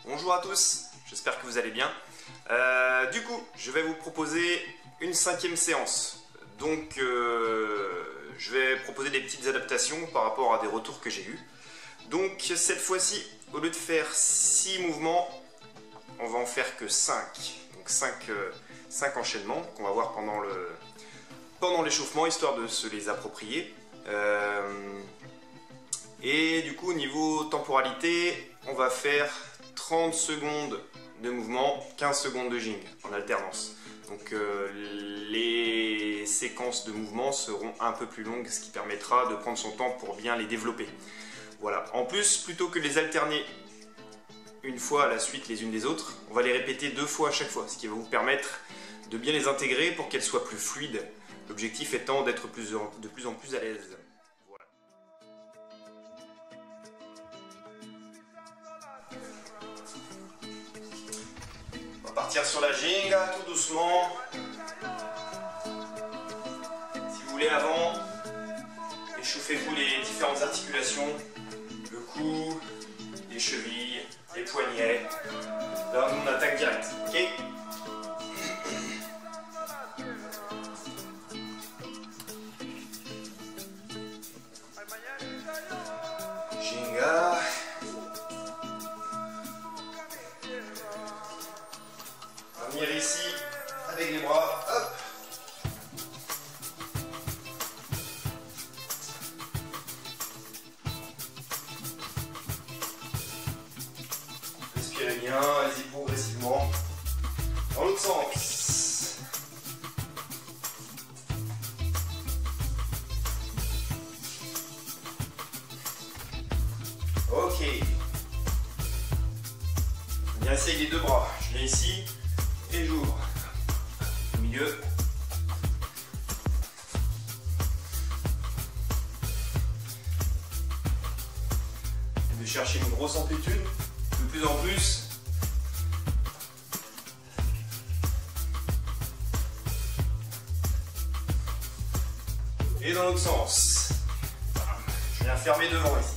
Bonjour à tous, j'espère que vous allez bien. Du coup, je vais vous proposer une 5e séance. Donc, je vais proposer des petites adaptations par rapport à des retours que j'ai eus. Donc, cette fois-ci, au lieu de faire 6 mouvements, on va en faire que 5. Donc, 5 enchaînements qu'on va voir pendant l'échauffement, histoire de se les approprier. Et du coup, au niveau temporalité, on va faire 30 secondes de mouvement, 15 secondes de jing en alternance. Donc les séquences de mouvement seront un peu plus longues, ce qui permettra de prendre son temps pour bien les développer. Voilà. En plus, plutôt que de les alterner une fois à la suite les unes des autres, on va les répéter 2 fois à chaque fois, ce qui va vous permettre de bien les intégrer pour qu'elles soient plus fluides. L'objectif étant d'être de plus en plus à l'aise. Voilà. On va partir sur la ginga tout doucement. Si vous voulez avant, échauffez-vous les différentes articulations, le cou, les chevilles, les poignets. Là, on attaque direct. Ok ? Ginga. On va venir ici avec les bras. Hop. Respirez bien, allez-y progressivement. Dans l'autre sens. Ok. On vient essayer les 2 bras. Je viens ici et j'ouvre. Au milieu. Et de chercher une grosse amplitude. De plus en plus. Et dans l'autre sens. Je viens fermer devant ici.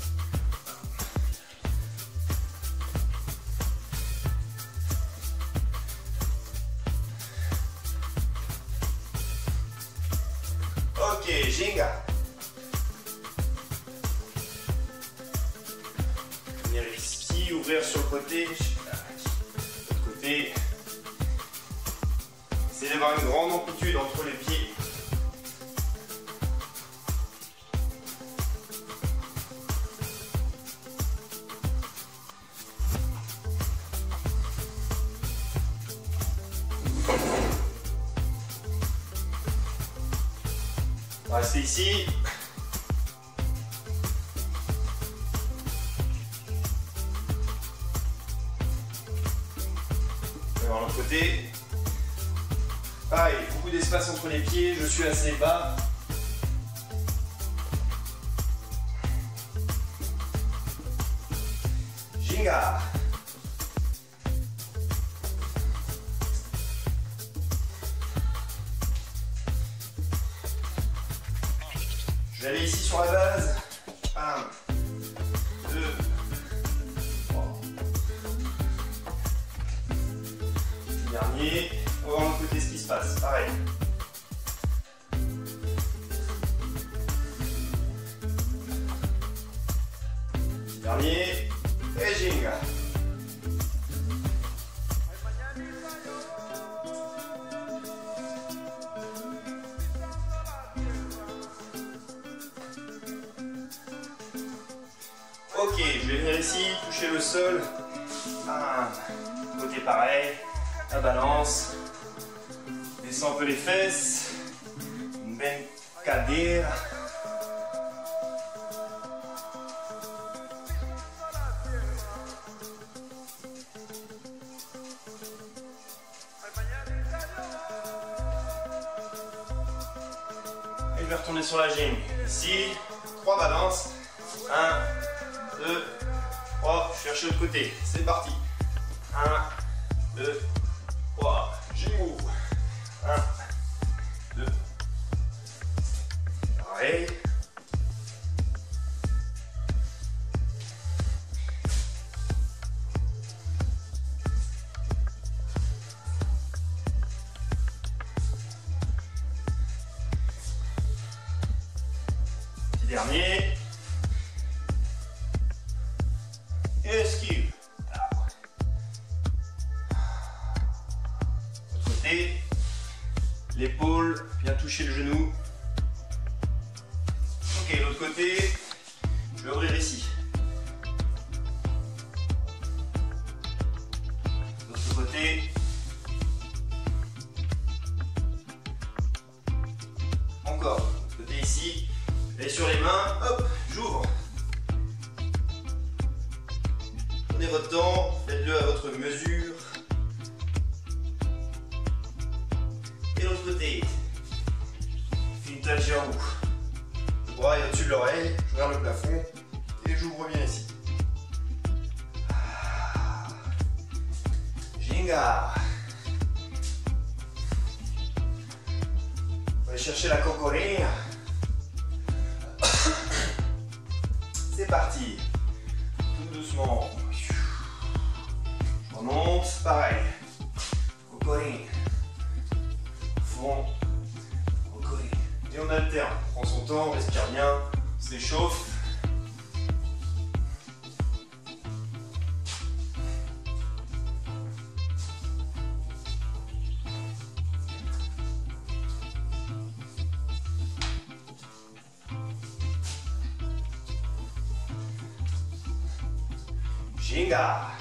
Ok, ginga. Venir ici, ouvrir sur le côté. L'autre côté. Essayez d'avoir une grande amplitude entre les pieds. On va rester ici. On va voir l'autre côté. Pareil, beaucoup d'espace entre les pieds, je suis assez bas. Ginga. Je vais aller ici sur la base. 1, 2, 3. Dernier. On va voir de l'autre côté ce qui se passe. Pareil. Dernier. Et ginga. Ok, je vais venir ici, toucher le sol. Côté pareil. La balance. Descends un peu les fesses. Une belle cadera. Et je vais retourner sur la gym. Ici, 3 balances. 1, 2, 3. Je cherche l'autre côté. C'est parti. 1, 2, 3. J'y ouvre. 1, 2. Pareil. Dernier. Esquive. L'autre côté. L'épaule vient toucher le genou. Ok, l'autre côté. Je vais ouvrir ici. L'autre côté. Encore. L'autre côté ici. Et sur les mains, hop, j'ouvre. Prenez votre temps, faites-le à votre mesure. Et l'autre côté. Fintage en haut. Le bras est au-dessus de l'oreille, je regarde le plafond et j'ouvre bien ici. Ginga. On va aller chercher la cocorine. C'est parti. Tout doucement. Je remonte, pareil. Cocorine. Fond. Cocorine. Et on alterne. On prend son temps, on respire bien, on s'échauffe. Ginga.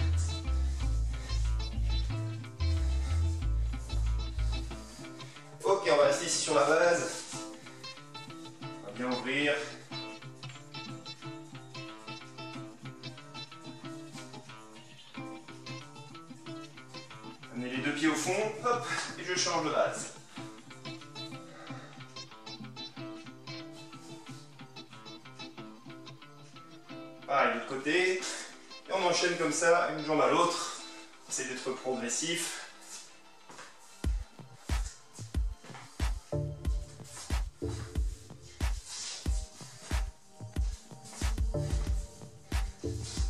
Ok, on va rester ici sur la base. On va bien ouvrir. Amenez les deux pieds au fond, hop, et je change de base. Pareil, de l'autre côté. Et on enchaîne comme ça, une jambe à l'autre. Essayez d'être progressif.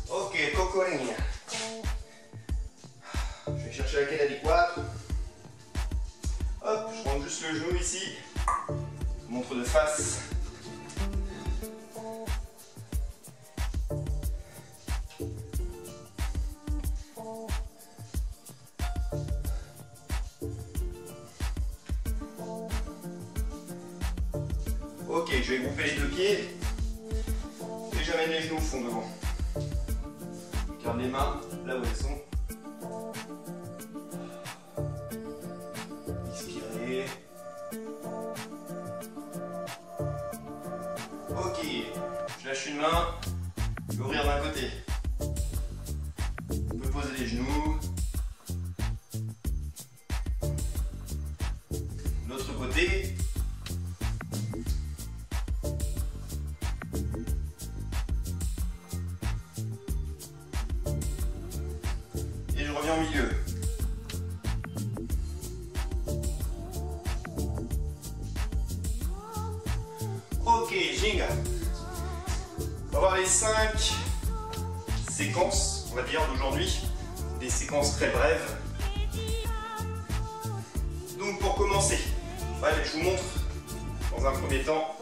Ok, cocorine. Je vais chercher laquelle adéquate. Hop, je rentre juste le genou ici. Je montre de face. Ok, je vais grouper les deux pieds et j'amène les genoux au fond devant. Je garde les mains là où elles sont. Inspirez. Ok, je lâche une main, je vais ouvrir d'un côté. On peut poser les genoux. L'autre côté. En milieu. Ok, Ginga. On va voir les 5 séquences, on va dire, d'aujourd'hui. Des séquences très brèves. Donc pour commencer, allez, je vous montre dans un premier temps.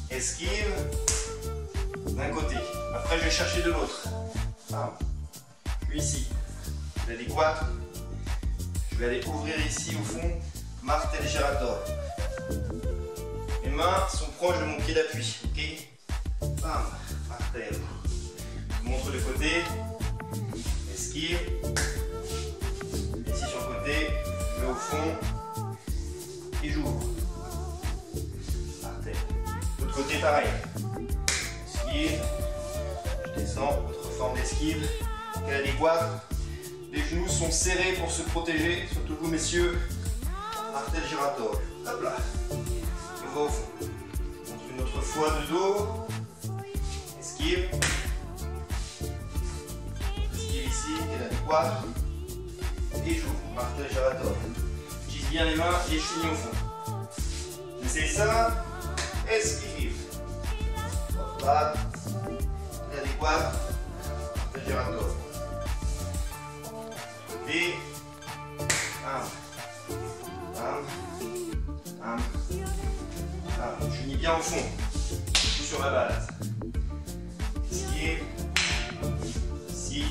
Esquive d'un côté. Après je vais chercher de l'autre. Ah, je suis ici. Adéquat. Je vais aller ouvrir ici au fond, martel giratoire. Mes mains sont proches de mon pied d'appui, ok. Bam, martel. Je montre le côté, esquive. Ici sur le côté, je vais au fond et j'ouvre. Martel. L'autre côté pareil. Esquive. Je descends, autre forme d'esquive. Quelle adéquate. Les genoux sont serrés pour se protéger, surtout vous messieurs. Martel giratoire. Hop là. On va au fond. Je montre une autre fois de dos. Esquive. Esquive ici, quelle adéquate. Et j'ouvre. Martel giratoire. J'utilise bien les mains et je finis au fond. J'essaie ça. Esquive. Hop là. Quelle adéquate. Martel giratoire. Et je finis bien au fond. sur la base. Esquive. Ici.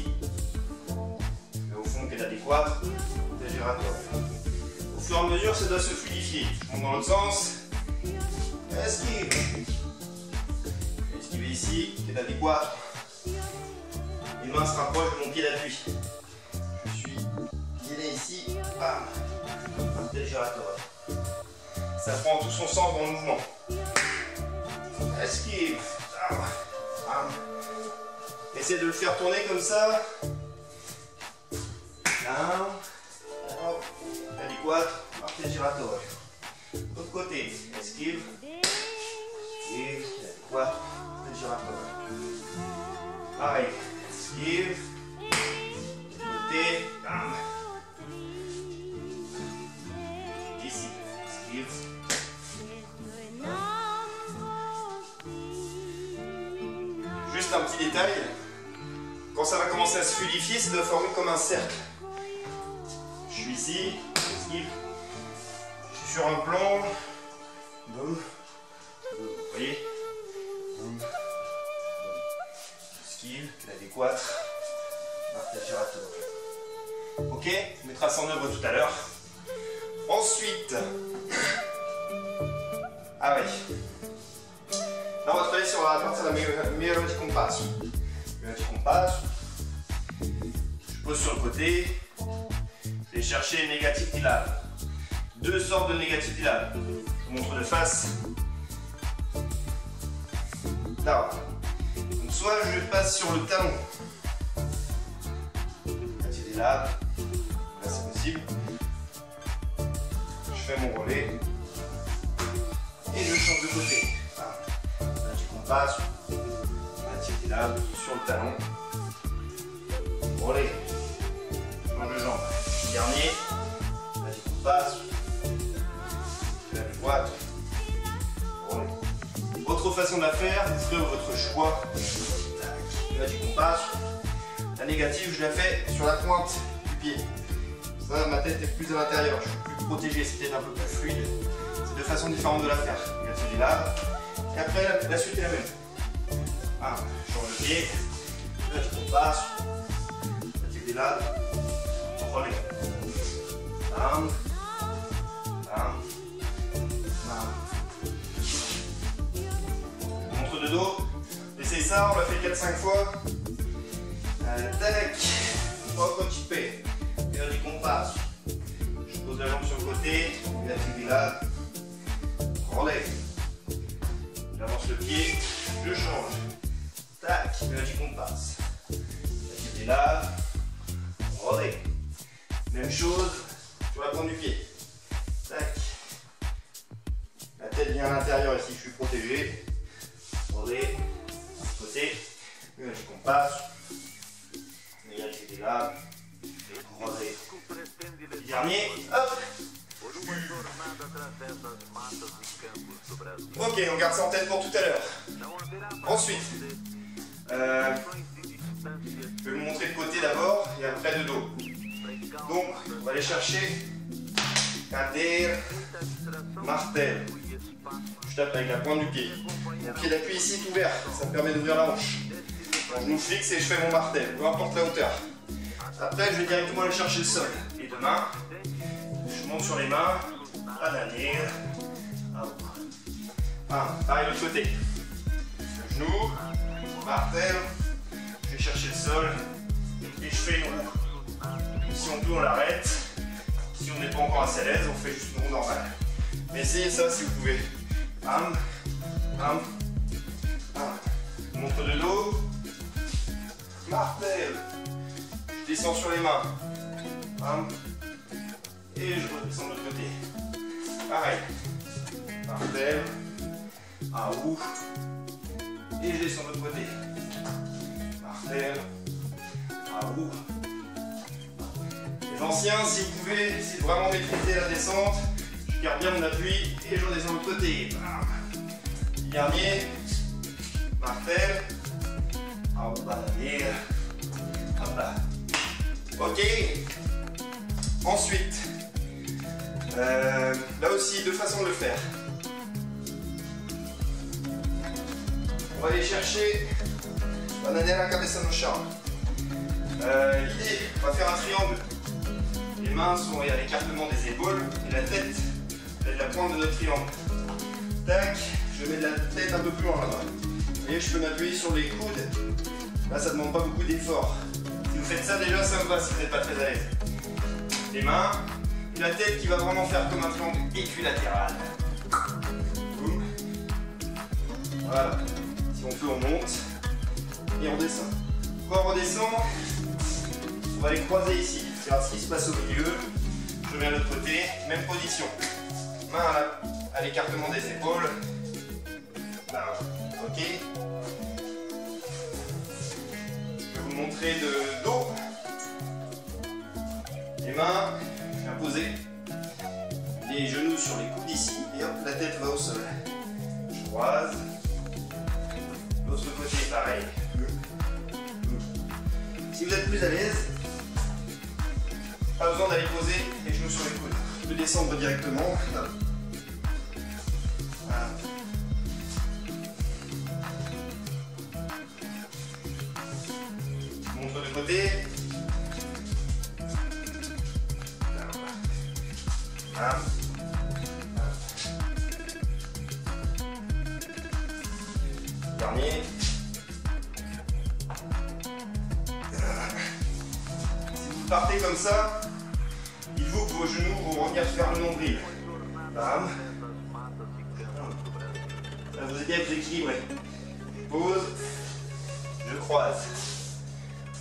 Et au fond qui est adéquat. Des giratoires. Au fur et à mesure, ça doit se fluidifier. Je monte dans l'autre sens. Esquive. Esquive ici, qui est adéquat. Les mains se rapprochent de mon pied d'appui. Je suis guidé ici. Bam. Des giratoires. Ça prend tout son sens dans le mouvement. Esquive. Essayez de le faire tourner comme ça. Down. Hop. Adéquat. Marquez giratoire. L'autre côté. Esquive. Esquive. Adéquat. Marquez giratoire. Pareil. Esquive. Côté. Bam. Ici. Esquive. Juste un petit détail, quand ça va commencer à se fluidifier, ça doit former comme un cercle. Je suis ici, esquive, je suis sur un plan, boum, vous voyez, boum, boum, esquive, l'adéquate, marquage giratoire. Ok, on mettra ça en œuvre tout à l'heure. Ensuite, ah oui. Là, on va travailler sur la partie de la meilleure du compasso. Je pose sur le côté. Je vais chercher négatif di lado. Deux sortes de négatif di lado. Je vous montre de face. Là. Donc, soit je passe sur le talon. Négatif di lado. Là, c'est possible. Je fais mon relais. Et je change de côté. Passe, négatif di lado sur le talon, relais, change de jambe, dernier, négatif on passe, la droite, relais. Autre façon de la faire, vous ferez votre choix, négatif on passe, la négative je la fais sur la pointe du pied, ça ma tête est plus à l'intérieur, je suis plus protégé, c'est peut-être un peu plus fluide, c'est deux façons différentes de la faire, négatif di lado. Et après, la suite est la même. Ah, je change de pied. Là, je passe. Négatif di lado. Relais. Bam. Bam. Bam. Montre de dos. Essayez ça, on l'a fait 4-5 fois. Tac. Prototypé. Négatif qu'on passe. Je pose la jambe sur le côté. Négatif di lado. Relais. J'avance le pied, je change. Tac, négatif qu'on passe. Négatif di lado. Relais. Même chose sur la pointe du pied. Tac. La tête vient à l'intérieur ici, je suis protégé. Relais. Côté. Négatif qu'on passe. Négatif di lado. Relais. Dernier. Hop. Ok, on garde ça en tête pour tout à l'heure. Ensuite, je vais vous montrer le côté d'abord et après de dos. Donc, on va aller chercher cadeira, martel. Je tape avec la pointe du pied. Mon pied d'appui ici est ouvert, ça me permet d'ouvrir la hanche. Mon genou fixe et je fais mon martel, peu importe la hauteur. Après, je vais directement aller chercher le sol. Les deux mains, je monte sur les mains, à dernière. Pareil de l'autre côté. Le genou, martel, je vais chercher le sol et je fais une roue. Si on peut, on l'arrête. Si on n'est pas encore assez à l'aise, on fait juste une roue normale. Mais essayez ça si vous pouvez. Bam, bam, bam. Montre de dos, martel. Je descends sur les mains. Bam. Et je redescends de l'autre côté. Pareil. Martel. À roue. Et je descends de l'autre côté. Martel. À roue. Les anciens, si vous pouvez, essayez de vraiment maîtriser la descente. Je garde bien mon appui et je redescends de l'autre côté. Dernier. Martel. À roue, bananière. Hop là. Ok. Ensuite, là aussi, deux façons de le faire. On va aller chercher bananera cabeça no chão. L'idée, on va faire un triangle. Les mains sont à l'écartement des épaules et la tête est la pointe de notre triangle. Tac, je mets la tête un peu plus loin là-bas. Et je peux m'appuyer sur les coudes. Là, ça ne demande pas beaucoup d'effort. Si vous faites ça déjà, ça me va si vous n'êtes pas très à l'aise. Les mains, et la tête qui va vraiment faire comme un triangle équilatéral. Boum. Voilà. Si on peut, on monte et on descend. Quand on redescend, on va les croiser ici. Regarde ce qui se passe au milieu. Je viens de l'autre côté, même position. Main à l'écartement des épaules. Là, ok. Je vais vous montrer de dos. Les mains, bien posées. Les genoux sur les coudes ici. Et hop, la tête va au sol. Je croise. L'autre côté, pareil. Si vous êtes plus à l'aise, pas besoin d'aller poser les genoux sur les coudes. Je peux descendre directement. Voilà. Je montre de côté. Voilà. Dernier. Partez comme ça, il faut que vos genoux vont revenir vers le nombril. Bam. Ça vous aide à vous équilibrer. Pause. Je croise.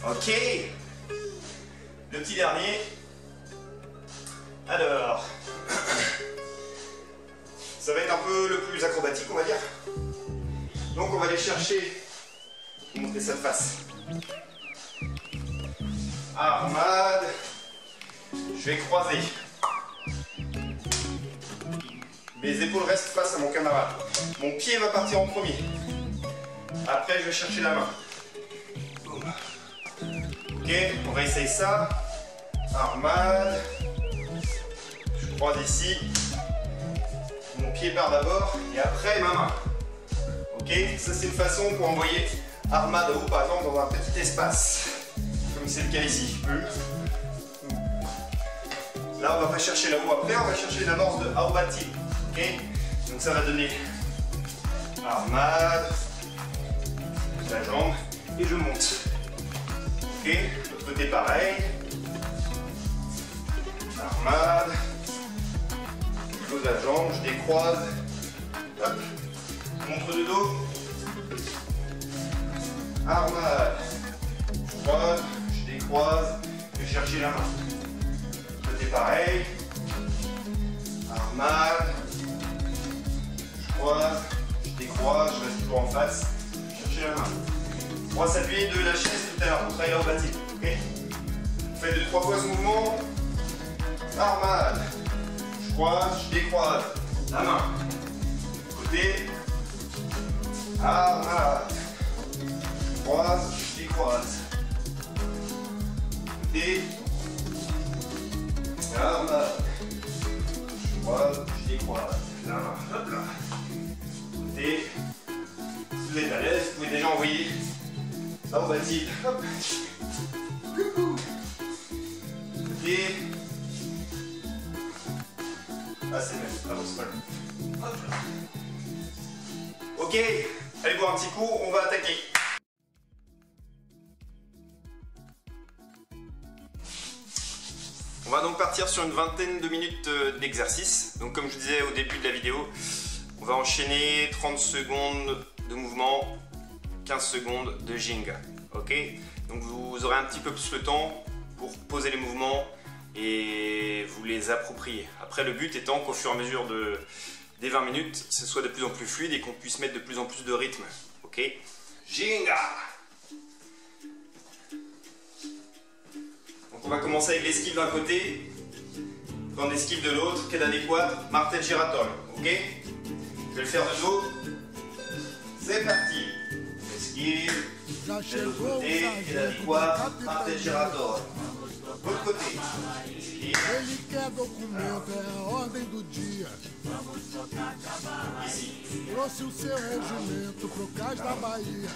Ok. Le petit dernier. Alors. Ça va être un peu le plus acrobatique, on va dire. Donc on va aller chercher. Je vais montrer ça de face. Armade, je vais croiser. Mes épaules restent face à mon camarade. Mon pied va partir en premier. Après, je vais chercher la main. Ok, on va essayer ça. Armade. Je croise ici. Mon pied part d'abord et après ma main. Ok, ça c'est une façon pour envoyer armade haut, par exemple, dans un petit espace. Comme c'est le cas ici. Là, on va pas chercher la haut après, on va chercher l'amorce de Aubati. Ok. Donc ça va donner armade, la jambe et je monte. Ok. L'autre côté pareil. Armade. Je pose la jambe, je décroise. Hop. Montre de dos. Armade. Je croise. Décroise, je vais chercher la main. Côté pareil. Armade. Je croise, je décroise, je reste toujours en face. Chercher la main. On va s'appuyer de la chaise tout à l'heure pour travailler au bâti. Ok. Vous faites 2-3 fois ce mouvement. Armade. Je croise, je décroise. La main. Côté. Armade. Je croise, je décroise. Et armade. Je croise, je décroise. La main, hop là. Côté. Si vous êtes à l'aise, vous pouvez déjà envoyer ça au bâti. Hop. Côté. Ah, c'est même. Ah bon, c'est pas le. Hop là. Ok, allez boire un petit coup, on va attaquer. On va donc partir sur une vingtaine de minutes d'exercice. Donc comme je disais au début de la vidéo, on va enchaîner 30 secondes de mouvement, 15 secondes de Ginga. Ok. Donc vous aurez un petit peu plus le temps pour poser les mouvements et vous les approprier. Après le but étant qu'au fur et à mesure des 20 minutes, ce soit de plus en plus fluide et qu'on puisse mettre de plus en plus de rythme. Ok. Ginga. Donc on va commencer avec l'esquive d'un côté, prendre l'esquive de l'autre, quelle adéquate, martel giratoire, ok. Je vais le faire de dos, c'est parti. Esquive, de l'autre côté, quelle adéquate, martel giratoire. L'autre côté, esquive. ici. Trouxe o seu regimento pro cais da Bahia.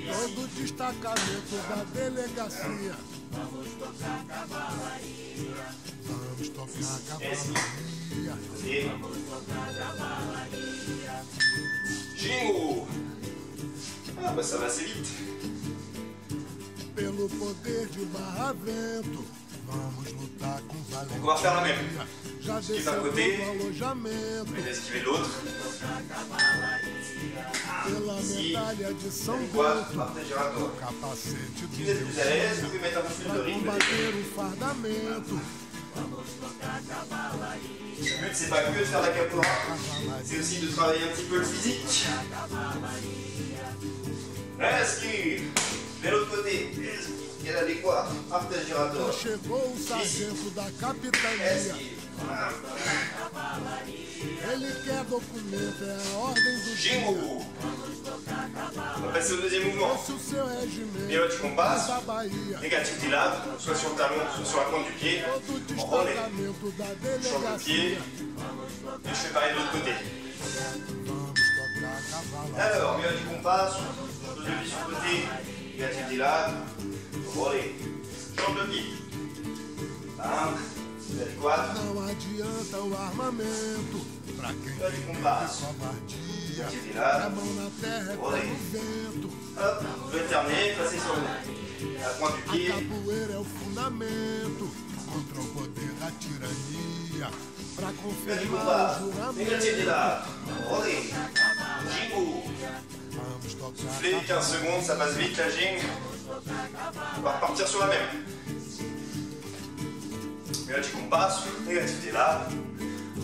Todo destacamento da delegacia. Vamos tocar cavalaria. Et Jingo. Ah bah ça va assez vite. Pelo poder de Barravento, vamos lutar com valentía. Donc on va refaire la même. Já Esquive d'un desceu côté, do alojamento. on va esquiver de l'autre. Pela Ici, medalha de São quoi, Bento. partage giratoire. Capacete Si do vous êtes plus à l'aise, vous pouvez mettre un peu plus de pra rythme. combater o fardamento. Le but c'est pas que de faire la capoeira, c'est aussi de travailler un petit peu le physique. Esquive. De l'autre côté, esquive. Et l'adéquat, partage giratoire. Chegou o sargento da capitania. Esquive. Ele quer documento, é a ordem do dia. Jingo. On va passer au deuxième mouvement. Trouxe o seu regimento Pilote qu'on passe. da Bahia. Négatif des laves, soit sur le talon, soit sur la pointe du pied. Todo On relève. destacamento da Change le pied. delegacia. Et je fais pareil de l'autre côté. Vamos tocar cavalaria. Alors, pilote qu'on passe. Change de pied sur le côté. Négatif des laves. Relais. Change de pied. Bam. Adéquat. Não adianta o armamento pra quem Pilote tem qu'on medo passe. e covardia. Négatif des A laves. mão na terra é como Olé. o vento. Hop. Vous pouvez terminer, passer sur la pointe du A pied. capoeira é o fundamento contra o poder da tirania. Pra Pilote qu'on confirmar passe. o Négatif des juramento. laves. Relais. Jingo. Vamos tocar Soufflez 15 secondes, ça passe vite la jingle. On va repartir sur la même. Négatif qu'on passe, négatif des laves.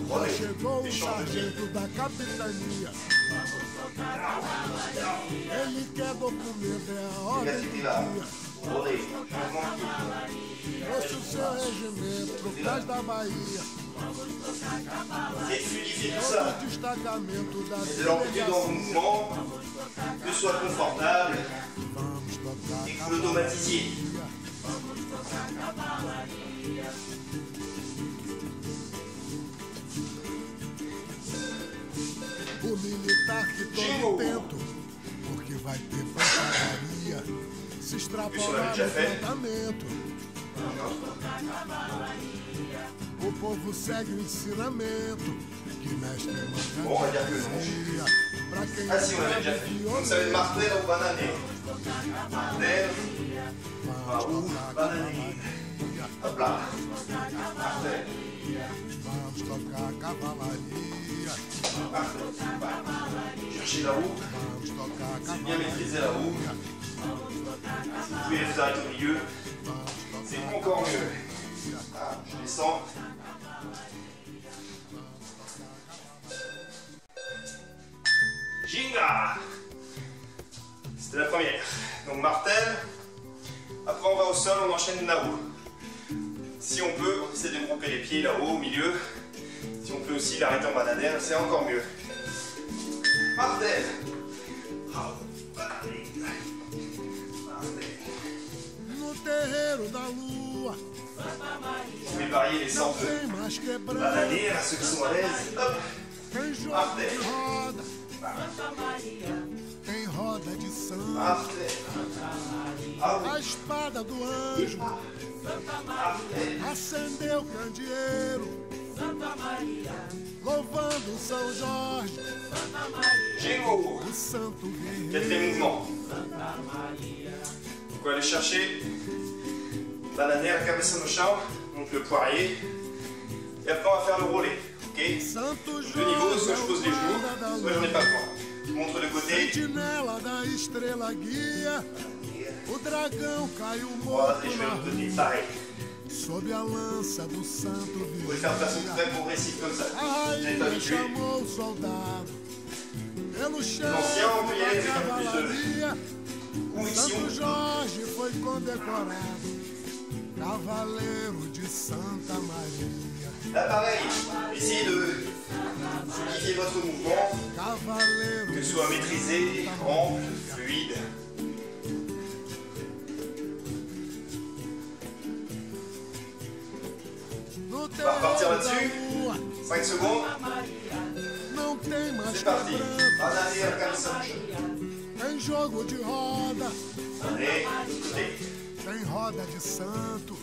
Relais. Chegou o Et change de pied. sargento da capitania. Ele quer documento, é a ordem Négatif do des laves. dia. Relais. Changement de pied. Trouxe o seu regimento pro cais da Bahia. Et fluidifier tout ça. Todo destacamento da Et de l'amplitude dans vos delegacia. mouvements, que ce soit confortable Vamos tocar et que vous l'automatisiez. o militar que Jingo. todo tento, porque vai ter pancadaria. Se extrapolar já no fez? tratamento. O povo segue o ensinamento que mestre manda Bon, on va dire que non. dizia. Pra quem Ah si, on l'avait déjà fait. Donc ça va être martel ou banané. Martel, ou banané. Hop là. Martel. vamos tocar cavalaria. Martel. Cherchez la roue. Vamos tocar C'est bien maîtriser la roue. Vous pouvez les arrêter au milieu. C'est encore mieux. Ah, je descends. Jinga. C'était la première. Donc martel. Après on va au sol, on enchaîne là-haut. Si on peut, on essaie de grouper les pieds là-haut, au milieu. Si on peut aussi l'arrêter en bananaire, c'est encore mieux. Martel. No terreiro da lua, Vous pouvez varier les não sortes de tem mais quebrando. bananières, ceux qui sont à l'aise. Hop. Tem jogo Martel. de roda, tem roda de sangue. Martel. Ah oui. A espada do anjo Martel. acendeu o candeeiro, louvando São Jorge, Jingo. o santo Quatrième guerreiro. mouvement. Donc on va aller chercher bananière, cabeça no chão, donc le poirier. Et après on va faire le relais. Ok? Santo Deux niveaux, Jorge soit é je o pose les genoux, guarda da soit j'en ai lua, pas besoin. Je montre de côté. sentinela da estrela guia. O dragão caiu Voilà, et morto je vais na de l'autre côté. rua, Pareil. sob a lança do santo Vous pouvez le faire de façon vigia. très progressive comme ça. A Vous n'êtes pas rainha habitué. chamou o soldado pelo chefe anciens, on peut y aller avec da un peu plus de cavalaria. conviction. Santo Jorge foi condecorado, cavaleiro de Santa Maria. Là pareil, essayez de fluidifier votre mouvement, Cavaleiro que de ce soit maîtrisé, ample, fluide. No va repartir terreiro da là-dessus. lua, 5 secondes. Não tem mais C'est parti. quebranto. Bananeira cabeçante. Tem jogo de roda, Allez, écoutez. tem roda de santo.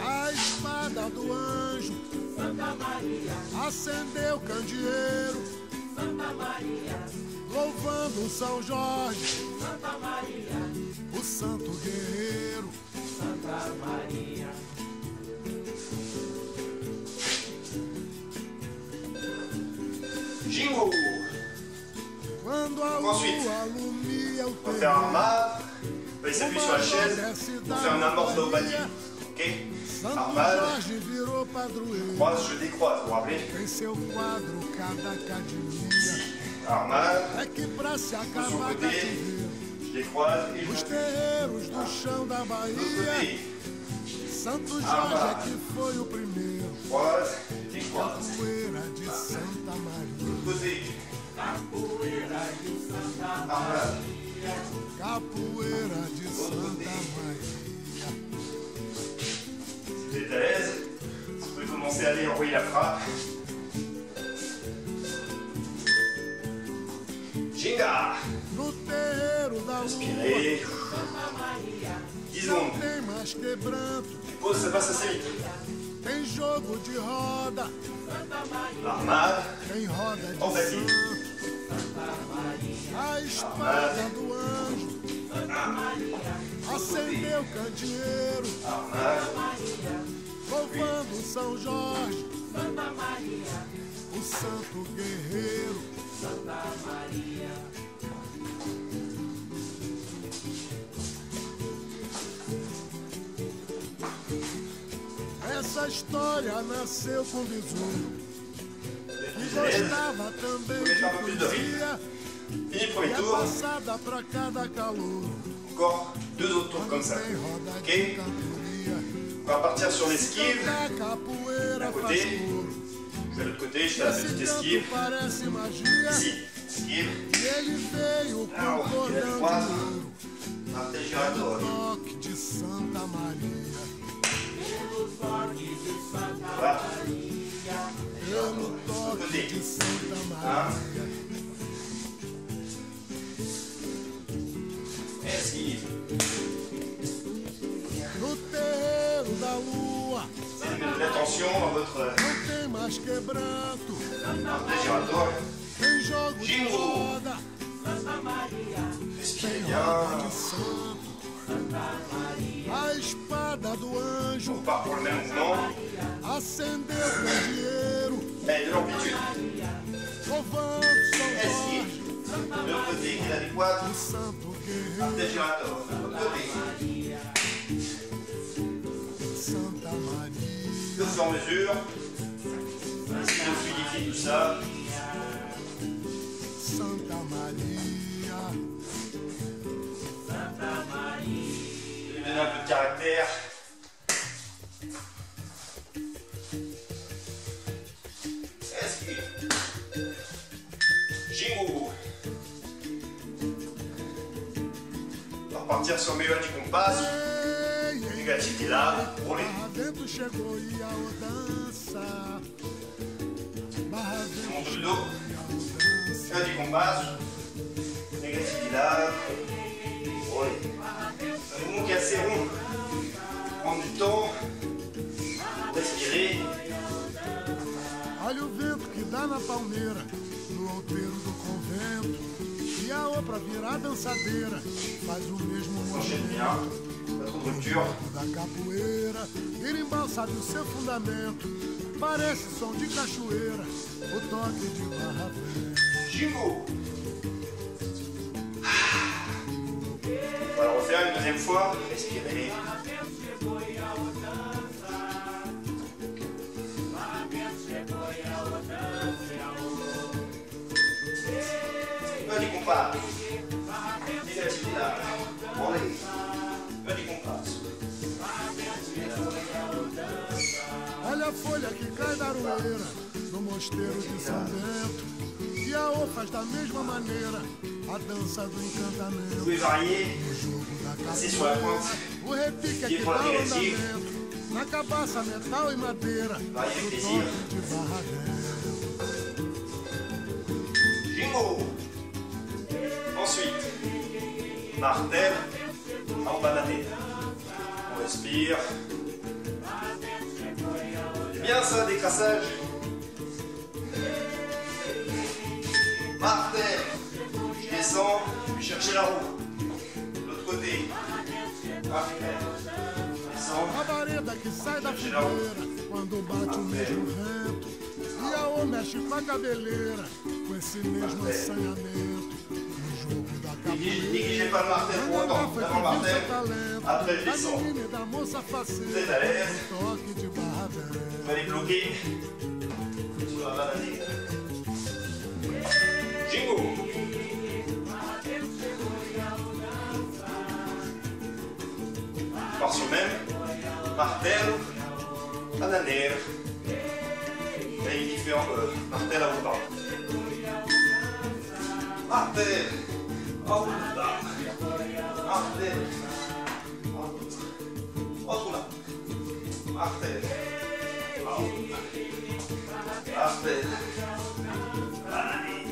A espada do anjo acendeu o candeeiro, louvando São Jorge, o santo guerreiro. Jingle. Quando a Ensuite, lua alumia o On va faire un terreiro, mât. On va s'appuyer sur la chaise pour faire une amorce d'Obadi. Ok? Santo Armade. Jorge virou padroeiro. Croise, je décroise, vous vous rappelez? Em seu quadro cada academia. Armade. É que pra se De son acabar côté, cativeiro, je décroise et os je terreiros do chão da de l'autre Bahia, côté. Santo Jorge é que foi o primeiro. Croise, décroise. Capoeira de Santa Maria. De l'autre côté. Armade. Capoeira de Santa Maria. Vous êtes à l'aise? Vous pouvez commencer à aller envoyer la frappe. Jinga! No terreiro da lua Inspirez. 10 não secondes. tem mais quebranto. Pause, ça passe assez vite. Tem jogo de roda, Armade. tem roda de Obadi. santo. A espada do anjo acendeu o candeeiro, Armade. louvando São Jorge, o santo guerreiro. Essa história nasceu com Bizu, que gostava também de poesia, Fini le e premier é tour. passada pra cada calor. Encore 2 autres tours comme ça. Tem roda Ok? de cantoria, On va partir sur l'esquive. da capoeira À côté. faz couro. Je vais de l'autre côté, je fais la Esse petite canto esquive. parece magia, Ici, esquive. e ele veio com Ah, um cordão de quase. ouro. Martel giratoire. Toque de Santa Maria, Voilà. pelo toque de Santa Maria. Esquive. No terreiro da lua Essayez de mettre de l'attention dans votre não tem mais quebranto, martel giratoire. tem jogo de Jingle. roda, Respirez tem bien. roda de santo. A espada do anjo On part pour le même mouvement. acendeu o candeeiro, Allez, de l'amplitude. louvando São Esquive. Jorge, De l'autre côté, qui est adéquate. o santo guerreiro. Martel giratoire. De l'autre côté. Santa Maria, Au fur et à mesure. Essayez de fluidifier tout ça. Santa Maria, De lui donner un peu de caractère. Esquive. Jingle. On va repartir sur meio anti-compasso. ei, ei, Négatif de lado, roulé. Barra Dentro chegou e a dança. Barra Monte Dentro le dos. e a dança. Anti-compasso. Négatif de lado. Roulé. Un mouvement qui est assez rond. Prendre du temps. Respirer. Olha o vento que dá na palmeira, no outeiro do convento. E a outra virar dançadeira, faz o mesmo Enchaîne bien. movimento. Pas trop de rupture. Da capoeira, irimbal sabe o seu fundamento. Parece som de cachoeira, o toque de barra velha. Jingle. On va le refaire une deuxième fois. Respirez. Anti-compasso. Négatif de lado. Roulé. Anti-compasso. Olha a folha que cai da aroeira, no mosteiro de São Bento. E a O faz da mesma maneira, a dança do Vous encantamento. pouvez varier. No jogo da Assis sur la capoeira, pointe. o repique é Pied que pour dá la o négative. andamento. na cabaça, metal e madeira, Vai avec no plaisir. toque de barradão. Jingo. Ensuite, martel en bananée. On respire. C'est bien ça, décrassage. Martel. Je descends, je vais chercher la roue. De l'autre côté. Martel. Je descends. A vareda que sai da fogueira quando bate o mesmo vento. E a O mexe com a cabeleira com esse mesmo assanhamento. No jogo da Négligez pas le martel pour autant. D'abord le martel, après je descends. Vous êtes à l'aise. Vous allez bloquer sur la bananée. Jingo. Par sur même. Martel, bananère. Là, il est différent. Martel à vous parle. Martel. Oh là. Martel. Oh là. Martel. Oh. Martel. Bananée.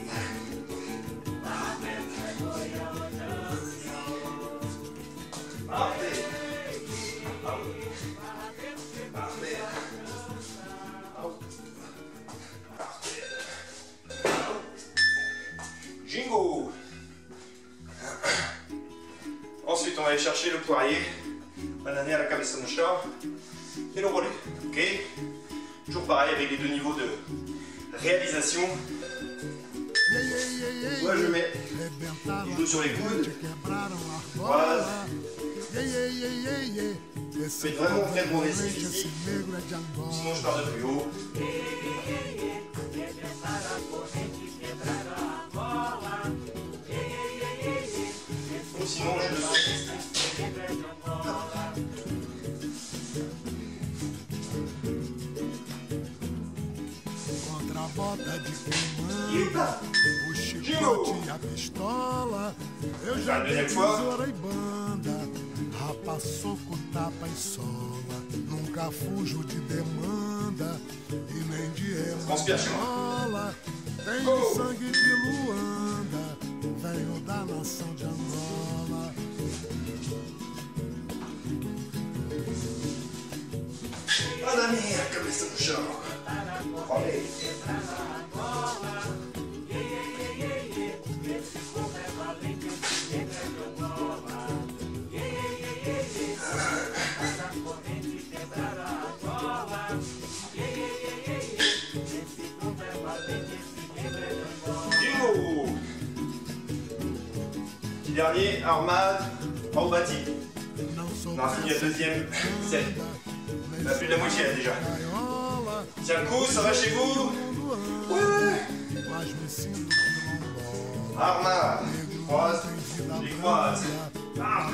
Martel. Martel. Jingo. Ensuite, on va aller chercher le poirier, banané à la cabeza no chão et le relais. Ok. Toujours pareil avec les deux niveaux de réalisation. Moi, je mets les dos sur les coudes. Voilà. Faites vraiment très progressif ici, sinon je pars de plus haut. Ou sinon je le sens. Contra a bota de comanda, o chicote e a pistola. Eu já dei tesoura e banda, rapa, soco, tapa e sola. Nunca fujo de demanda e nem de emanuela. Tenho sangue de Luanda, venho da nação de Angola. Banané à la cabeza no chão. Olha. Petit dernier, armade, en haut bâti. On a fini la deuxième set. On a plus de la moitié là déjà. Tiens le coup, ça va chez vous? Ouais. Armade, croise, les croises. Ah.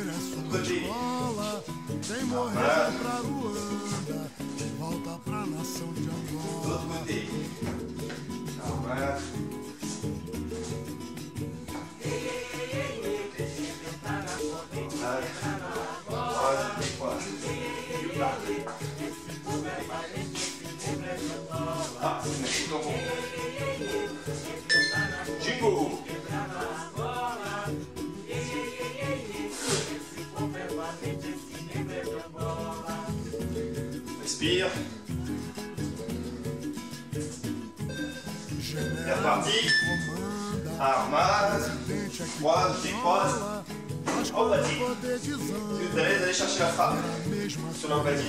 L'autre côté. Armade. L'autre côté. Armade. Ah, c'est tout en bon. Jingo. Respire. C'est reparti. Armade. Croise, décroise. En bâti. Si vous êtes à l'aise, allez chercher la frappe sur l'embâti.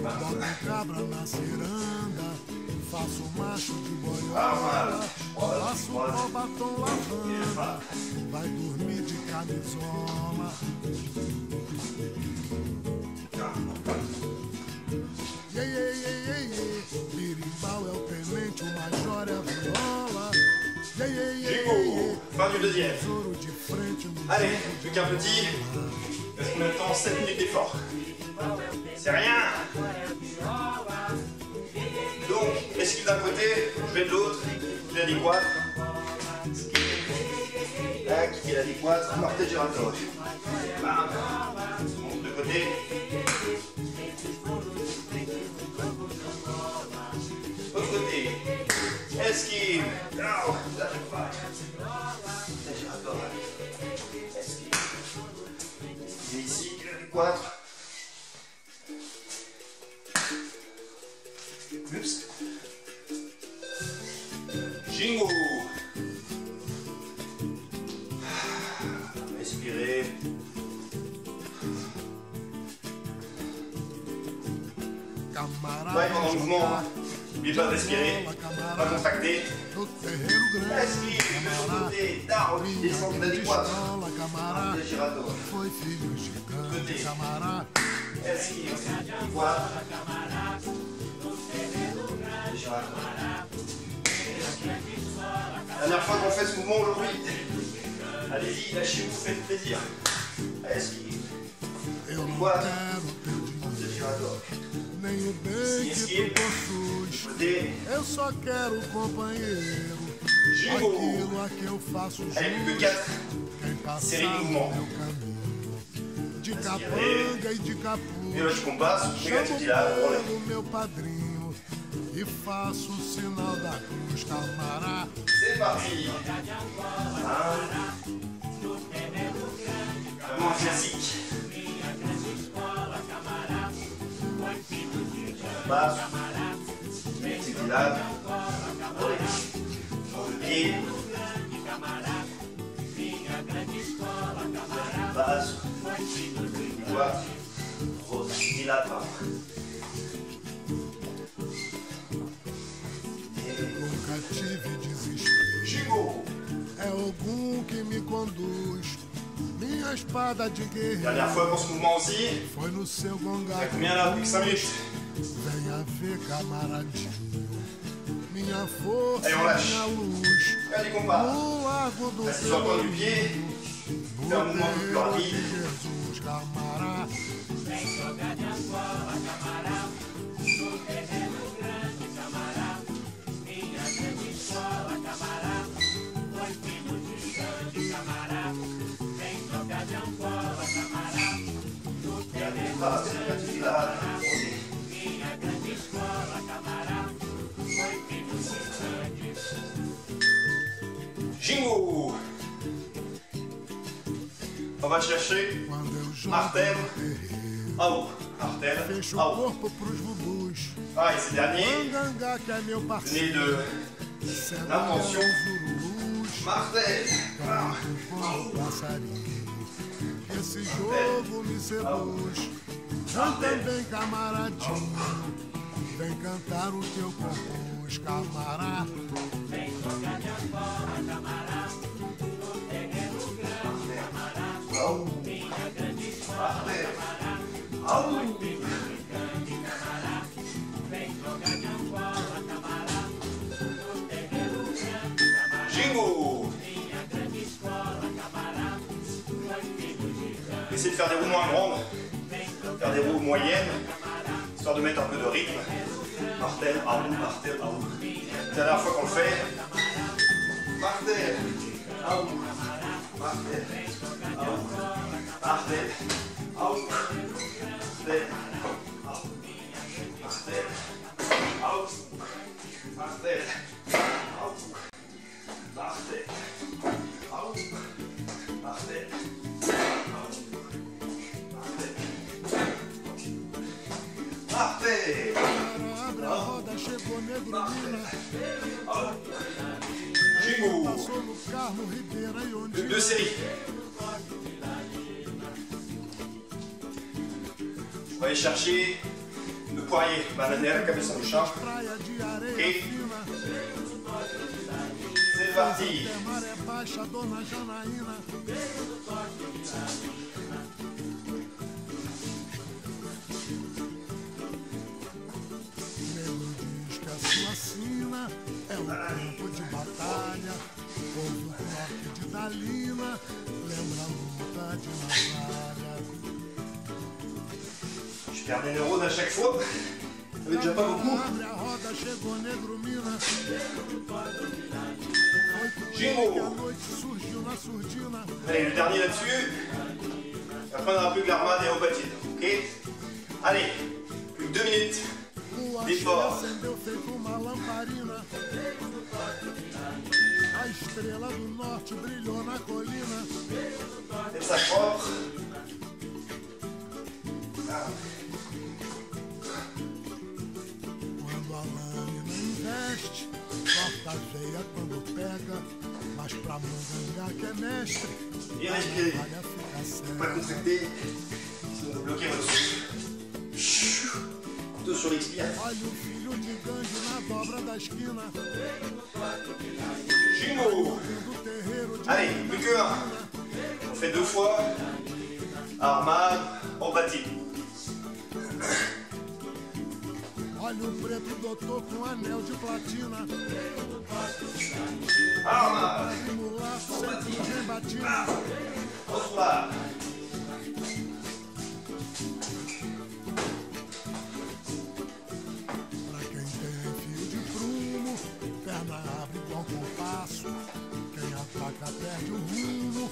Armade. Croise, décroise. Et la frappe. Vai dormir de camisola. Birimbau é o tenente, o major é a viola. Jingo. Fin du deuxième. Allez, plus qu'un petit. Il reste combien de temps? 7 minutes d'effort. C'est rien. Donc, esquive d'un côté, je vais de l'autre. Qui est l'adéquate. Là, qui est l'adéquate. Martel giratoire. Bam. On monte de côté. Esquive. Down. Esquive. Et ici, 4. Oups. Jingo. Respirez. Ouais, pendant le mouvement, n'oubliez pas de respirer, pas contracter. Esquive de l'autre côté, down, descente inadéquate. Un giratoire. Côté. Esquive, voilà. Dernière fois qu'on fait ce mouvement aujourd'hui. Allez-y, lâchez-vous, faites plaisir. Esquive. Voilà. Nem o bem que tu possuis. Eu só quero companheiro. Aquilo a que eu faço jus. Quem passar no meu caminho. De capanga e de capuz. Chamo pelo meu padrinho. E faço o sinal da cruz, camará. C'est parti. Vraiment classique. Basse, séquilade, pied, basse, droite, séquilade. Nunca tive desespero. Jingo. É Ogum que me conduz. Minha espada de guerreiro. Dernière fois pour ce mouvement aussi. Foi no seu Ça gongado. combien là? Plus que 5 minutes. Venha ver, camaradinho. Minha força, Allez, on lâche. minha luz. Allez, combat. No largo do Reste sur le point du pied. Fais un mouvement un peu plus rapide. Jesus, camará. Jingo. On va chercher Quando eu jogo martelo, no terreiro, AO, martelo, fecho o AO. corpo pros vudus. Ah, et c'est dernier, Mangangá que é meu venez parceiro. de Cedeu l'intention. os ururus. martel. Ah. Com o passarinho. Esse jogo me seduz. Eu também, camaradinho. Vem cantar o que eu compus, camará. Martel. AO. Martel. AO. Jingo. Essayez de faire des roues moins grandes, faire des roues moyennes, histoire de mettre un peu de rythme. Martel, à roue, martel, à roue. Dernière fois qu'on le fait. Martel, à roue, martel, à roue, martel, à roue, martel, à roue, martel, à roue, martel, à roue, martel, à roue, martel. Martel. Abre a roda, chegou negro mina. Jingo. Passou no carro, Ribeira e onde. Deux séries. On va aller chercher le poirier, bananer, la cabeça no chão. Praia de areia Ok. fina. C'est parti. Até maré baixa, dona Janaína. Nego diz que a sua sina é um campo de batalha. Houve o toque de Dalina, lembra a luta de navalha. Je perds des neurones à chaque fois. Ça fait déjà pas beaucoup. Abre a roda, chegou negro mina. Jingo. Que a noite surgiu na surdina. Allez, le dernier là-dessus. Après, on n'aura plus que l'armade et Opatine. Ok? Allez, plus que 2 minutes. O D'effort. acendeu feito uma lamparina. estrela do norte brilhou na colina. Faites ça propre. Quando a lâmina investe, corta a veia quando pega, mas pra Mangangá que é mestre, Et respirez. olha fica Pas cega. contracter, sinon vous bloquez votre souffle. Plutôt sur l'expire. Olha o filho de Gangue na dobra da esquina. Jumbo. Do terreiro de Allez, plus que un. On fait 2 fois. Armade, on bâtit. Olha o preto doutor com anel de platina. Armade, E mulato sempre bem batina. bonsoir. Pra quem tem fio de prumo, perna abre igual compasso. Quem ataca perde o rumo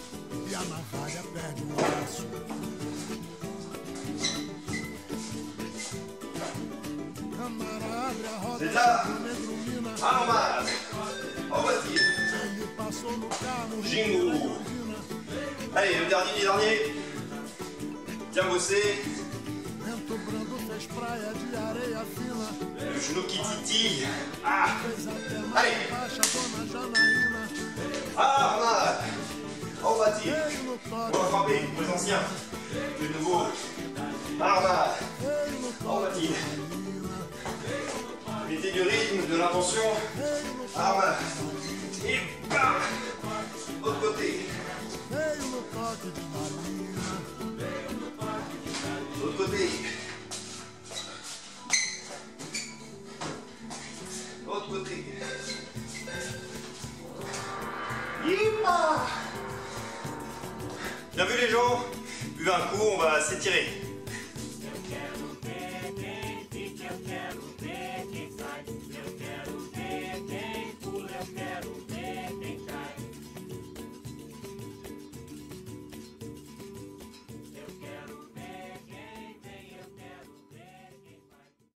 e a navalha perde o laço. Câmara abre a roda Déjà. do negro mina. Armade, on bâtit. Ele passou no carro. Jingle. Allez, le dernier. Bien bossé. Vento brando fez praia de areia fina. Le genou qui titille. Ah, Fez até Allez. mais baixa dona Janaína. Armade, on bâtit. Veio no On toque, va frapper pour les anciens. De nouveau. Armade, veio no on toque. bâtit. Mettez du rythme, de l'intention. Armade. Et bam. Autre côté. Veio no toque de Marina. L'autre côté. L'autre côté. Yeeha. Bien vu les gens. Buvez un coup, on va s'étirer.